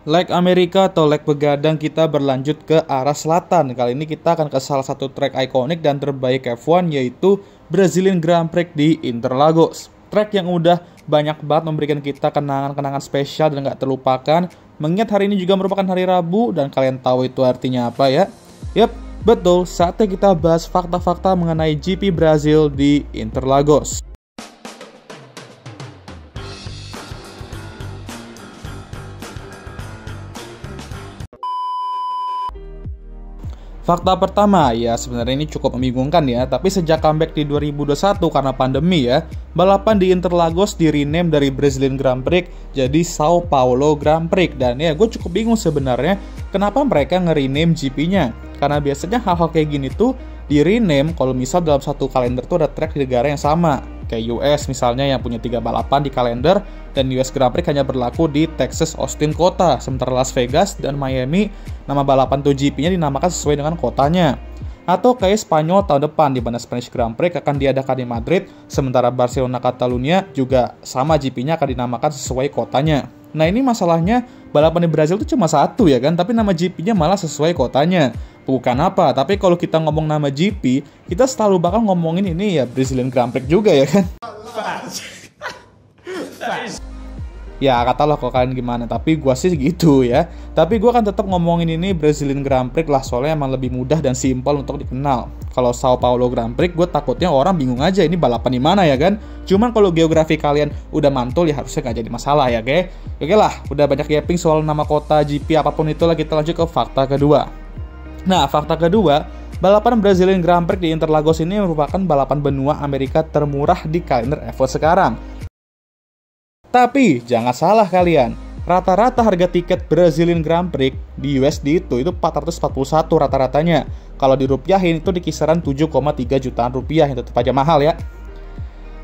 Leg Amerika atau leg begadang kita berlanjut ke arah selatan. Kali ini kita akan ke salah satu trek ikonik dan terbaik F1 yaitu Brazilian Grand Prix di Interlagos. Trek yang udah banyak banget memberikan kita kenangan-kenangan spesial dan gak terlupakan. Mengingat hari ini juga merupakan hari Rabu dan kalian tahu itu artinya apa ya? Yap, betul, saatnya kita bahas fakta-fakta mengenai GP Brazil di Interlagos. Fakta pertama, ya sebenarnya ini cukup membingungkan ya, tapi sejak comeback di 2021 karena pandemi ya, balapan di Interlagos di-rename dari Brazilian Grand Prix jadi Sao Paulo Grand Prix. Dan ya gue cukup bingung sebenarnya kenapa mereka nge-rename GP-nya. Karena biasanya hal-hal kayak gini tuh di-rename kalau misal dalam satu kalender tuh ada track di negara yang sama. Kayak US misalnya yang punya 3 balapan di kalender, dan US Grand Prix hanya berlaku di Texas Austin kota, sementara Las Vegas dan Miami nama balapan tuh GP-nya dinamakan sesuai dengan kotanya. Atau kayak Spanyol tahun depan di mana Spanish Grand Prix akan diadakan di Madrid, sementara Barcelona Catalunya juga sama GP-nya akan dinamakan sesuai kotanya. Nah ini masalahnya balapan di Brazil itu cuma satu ya kan, tapi nama GP-nya malah sesuai kotanya. Bukan apa, tapi kalau kita ngomong nama GP, kita selalu bakal ngomongin ini ya Brazilian Grand Prix juga ya kan. Ya katalah kok kalian gimana, tapi gua sih gitu ya. Tapi gua akan tetap ngomongin ini Brazilian Grand Prix lah, soalnya emang lebih mudah dan simpel untuk dikenal. Kalau Sao Paulo Grand Prix, gue takutnya orang bingung aja ini balapan di mana ya kan. Cuman kalau geografi kalian udah mantul ya harusnya nggak jadi masalah ya, oke? Oke lah, udah banyak yapping soal nama kota, GP, apapun itulah, kita lanjut ke fakta kedua. Nah, fakta kedua, balapan Brazilian Grand Prix di Interlagos ini merupakan balapan benua Amerika termurah di kalender F1 sekarang. Tapi, jangan salah kalian, rata-rata harga tiket Brazilian Grand Prix di USD itu 441 rata-ratanya. Kalau dirupiahin itu di kisaran 7,3 jutaan rupiah, yang tetap aja mahal ya.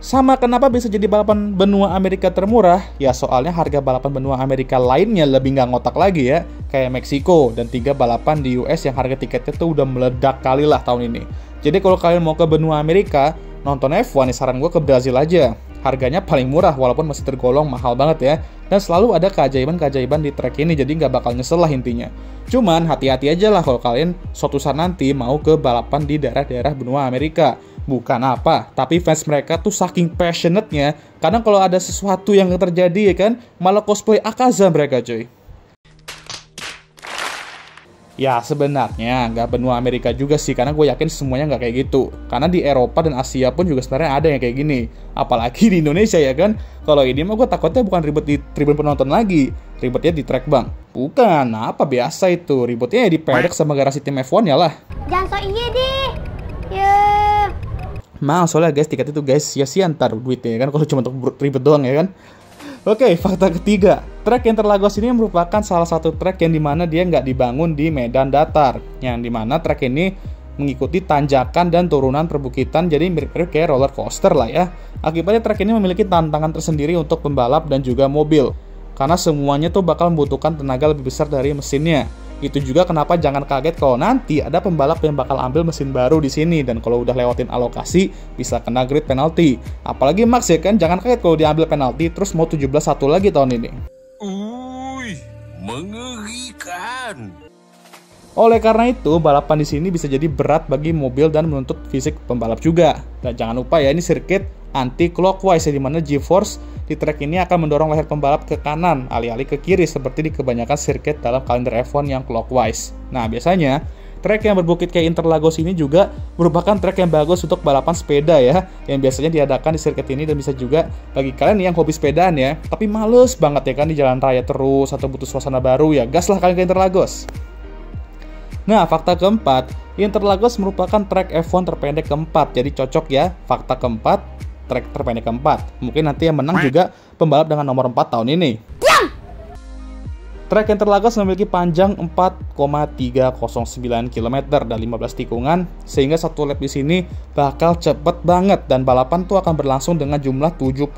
Sama kenapa bisa jadi balapan benua Amerika termurah? Ya soalnya harga balapan benua Amerika lainnya lebih nggak ngotak lagi ya. Kayak Meksiko dan 3 balapan di US yang harga tiketnya tuh udah meledak kali lah tahun ini. Jadi kalau kalian mau ke benua Amerika, nonton F1 nih saran gue ke Brazil aja. Harganya paling murah walaupun masih tergolong mahal banget ya. Dan selalu ada keajaiban-keajaiban di track ini, jadi nggak bakal nyesel lah intinya. Cuman hati-hati aja lah kalau kalian suatu saat nanti mau ke balapan di daerah-daerah benua Amerika. Bukan apa, tapi fans mereka tuh saking passionate-nya, kadang kalau ada sesuatu yang terjadi ya kan, malah cosplay Akaza mereka cuy. Ya sebenarnya nggak benua Amerika juga sih, karena gue yakin semuanya nggak kayak gitu. Karena di Eropa dan Asia pun juga sebenarnya ada yang kayak gini. Apalagi di Indonesia ya kan. Kalau ini mah gue takutnya bukan ribet di tribun penonton lagi, ribetnya di track bang. Bukan, apa biasa itu, ribetnya ya di paddock sama garasi tim F1 ya lah. Jangan so iya deh. Ya. Mahal soalnya guys, tiket itu guys sia-sia ntar duitnya ya kan, kalau cuma untuk ribet doang ya kan. Oke, fakta ketiga, trek Interlagos ini merupakan salah satu trek yang dimana dia nggak dibangun di medan datar, yang dimana trek ini mengikuti tanjakan dan turunan perbukitan, jadi mirip-mirip kayak roller coaster lah ya. Akibatnya trek ini memiliki tantangan tersendiri untuk pembalap dan juga mobil, karena semuanya tuh bakal membutuhkan tenaga lebih besar dari mesinnya. Itu juga kenapa jangan kaget kalau nanti ada pembalap yang bakal ambil mesin baru di sini, dan kalau udah lewatin alokasi bisa kena grid penalti. Apalagi Max ya kan, jangan kaget kalau diambil penalti terus mau 17-1 lagi tahun ini. Mengerikan. Oleh karena itu, balapan di sini bisa jadi berat bagi mobil dan menuntut fisik pembalap juga. Dan jangan lupa ya, ini sirkuit anti-clockwise, di mana G-force di track ini akan mendorong leher pembalap ke kanan, alih-alih ke kiri seperti di kebanyakan sirkuit dalam kalender F1 yang clockwise. Nah, biasanya track yang berbukit kayak Interlagos ini juga merupakan track yang bagus untuk balapan sepeda ya, yang biasanya diadakan di sirkuit ini, dan bisa juga bagi kalian yang hobi sepedaan ya, tapi males banget ya kan di jalan raya terus atau butuh suasana baru, ya gas lah kalian ke Interlagos. Nah, fakta keempat, Interlagos merupakan track F1 terpendek keempat, jadi cocok ya, fakta keempat, track terpendek keempat. Mungkin nanti yang menang juga pembalap dengan nomor 4 tahun ini. Trek Interlagos memiliki panjang 4,309 km dan 15 tikungan, sehingga satu lap di sini bakal cepet banget, dan balapan tuh akan berlangsung dengan jumlah 71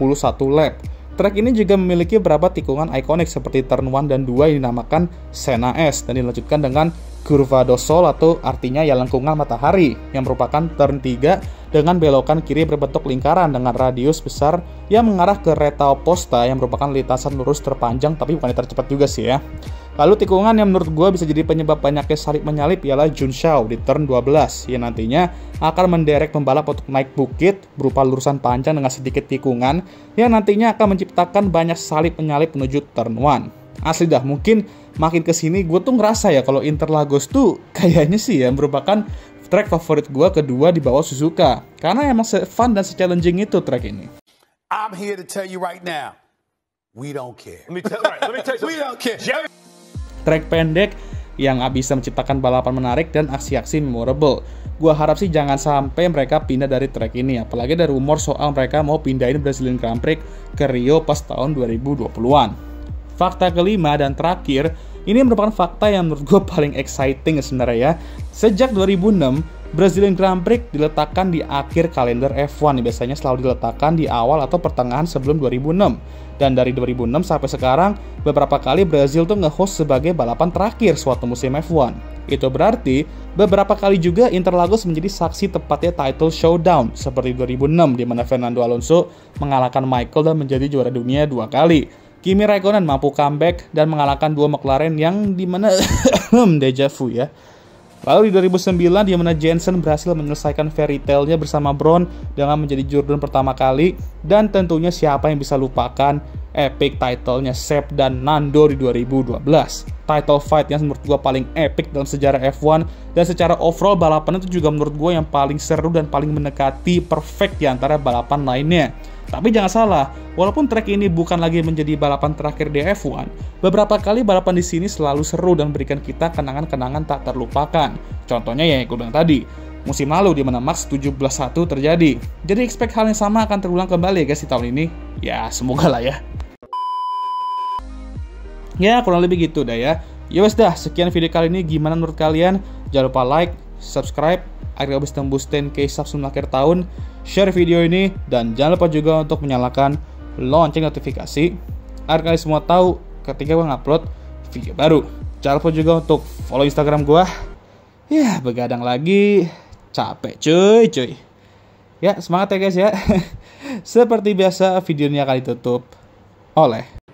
lap. Trek ini juga memiliki beberapa tikungan ikonik seperti turn 1 dan 2 yang dinamakan Senna S, dan dilanjutkan dengan Curva do Sol atau artinya ya lengkungan matahari, yang merupakan turn 3 dengan belokan kiri berbentuk lingkaran dengan radius besar yang mengarah ke reta opposta yang merupakan lintasan lurus terpanjang tapi bukan yang tercepat juga sih ya. Lalu tikungan yang menurut gue bisa jadi penyebab banyaknya salip menyalip ialah Junshao di turn 12 yang nantinya akan menderek pembalap untuk naik bukit berupa lurusan panjang dengan sedikit tikungan yang nantinya akan menciptakan banyak salip menyalip menuju turn 1. Asli dah, mungkin makin kesini gue tuh ngerasa ya kalau Interlagos tuh kayaknya sih ya merupakan track favorit gue kedua di bawah Suzuka karena emang fun dan se-challenging itu track ini. I'm here to tell you right now, we don't care. Let me tell you, We don't care. Track pendek yang bisa menciptakan balapan menarik dan aksi-aksi memorable. Gua harap sih jangan sampai mereka pindah dari track ini, apalagi ada rumor soal mereka mau pindahin Brazilian Grand Prix ke Rio pas tahun 2020-an. Fakta kelima dan terakhir, ini merupakan fakta yang menurut gue paling exciting sebenarnya ya. Sejak 2006, Brazilian Grand Prix diletakkan di akhir kalender F1, biasanya selalu diletakkan di awal atau pertengahan sebelum 2006. Dan dari 2006 sampai sekarang, beberapa kali Brazil tuh nge-host sebagai balapan terakhir suatu musim F1. Itu berarti, beberapa kali juga Interlagos menjadi saksi tepatnya title showdown, seperti 2006 di mana Fernando Alonso mengalahkan Michael dan menjadi juara dunia 2 kali. Kimi Raikkonen mampu comeback dan mengalahkan 2 McLaren yang dimana deja vu ya. Lalu di 2009 di mana Jensen berhasil menyelesaikan fairy tale-nya bersama Brown dengan menjadi jurudon pertama kali, dan tentunya siapa yang bisa lupakan epic title-nya Seb dan Nando di 2012. Title fight yang menurut gue paling epic dalam sejarah F1 dan secara overall balapan itu juga menurut gue yang paling seru dan paling mendekati perfect di antara balapan lainnya. Tapi jangan salah, walaupun track ini bukan lagi menjadi balapan terakhir di F1, beberapa kali balapan di sini selalu seru dan berikan kita kenangan-kenangan tak terlupakan. Contohnya yang gue bilang tadi, musim lalu di mana Max 17.1 terjadi. Jadi expect hal yang sama akan terulang kembali ya guys di tahun ini. Ya, semoga lah ya. Ya, kurang lebih gitu dah ya. Ya wes dah, sekian video kali ini. Gimana menurut kalian? Jangan lupa like, subscribe, agar bisa tembus 10k sub sebelum akhir tahun. Share video ini, dan jangan lupa juga untuk menyalakan lonceng notifikasi agar kalian semua tahu ketika gue ngupload video baru. Jangan lupa juga untuk follow Instagram gue. Ya, begadang lagi. Capek cuy. Ya, semangat ya guys ya. Seperti biasa, video ini akan ditutup oleh